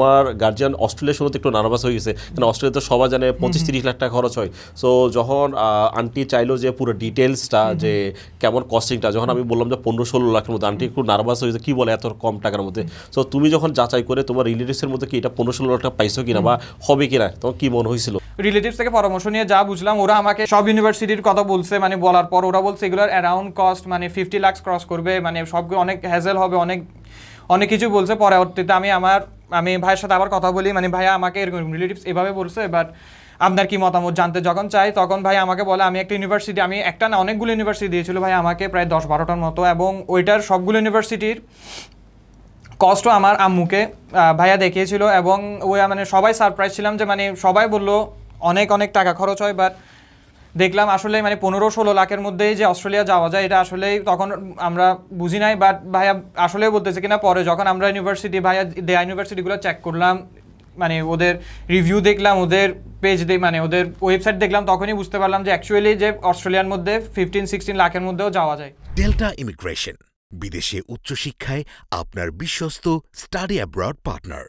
আমার guardian Australia শুরুতে একটু নার্ভাস হয়ে গেছে, কারণ অস্ট্রেলিয়াতে সবাই জানে 25-30 লাখ টাকা খরচ হয়। সো যখন আন্টি চাইলো যে পুরো ডিটেলসটা যে কেমন কস্টিংটা, যখন আমি বললাম যে 15-16 লাখের মধ্যে, আন্টি একটু নার্ভাস হয়েছে, কি বলে এত কম টাকার মধ্যে। সো তুমি যখন যাচাই করে তোমার রিলেটিভসের মধ্যে কি এটা 15-16 লাখ টাকা পাইছো কিনা বা হবে কিনা, তোমার কি মনে হয়েছিল? রিলেটিভস থেকে পরামর্শ নিয়ে যা বুঝলাম, ওরা আমাকে সব ইউনিভার্সিটির কথা বলছে, মানে বলার পর ওরা বলছে এগুলোর অ্যারাউন্ড কস্ট মানে 50 লাখ ক্রস করবে, মানে সবগুলো অনেক হ্যাজেল হবে, অনেক কিছু বলছে। পরবর্তীতে আমি ভাইয়ের সাথে আবার কথা বলি, মানে ভাইয়া আমাকে এরকম রিলেটিভস এভাবে বলছে, বাট আপনার কি মতামত জানতে যখন চাই, তখন ভাই আমাকে বলে আমি একটা না অনেকগুলো ইউনিভার্সিটি দিয়েছিল ভাই আমাকে, প্রায় 10-12টার মতো, এবং ওইটার সবগুলো ইউনিভার্সিটির কস্টও আমার আম্মুকে ভাইয়া দেখিয়েছিল। এবং ওই মানে সবাই সারপ্রাইজ ছিলাম যে মানে সবাই বললো অনেক অনেক টাকা খরচ হয়, বাট দেখলাম আসলে মানে 15-16 লাখের মধ্যেই যে অস্ট্রেলিয়া যাওয়া যায়, এটা আসলেই তখন আমরা বুঝি নাই। বাট ভাইয়া আসলে বলতেছে কিনা পরে যখন আমরা ভাইয়া দেয়া ইউনিভার্সিটিগুলো চেক করলাম, মানে ওদের রিভিউ দেখলাম, ওদের পেজ মানে ওদের ওয়েবসাইট দেখলাম, তখনই বুঝতে পারলাম যে অ্যাকচুয়ালি যে অস্ট্রেলিয়ার মধ্যে 15-16 লাখের মধ্যেও যাওয়া যায়। ডেল্টা ইমিগ্রেশন, বিদেশে উচ্চশিক্ষায় আপনার বিশ্বস্ত স্টাডি অ্যাব্রড পার্টনার।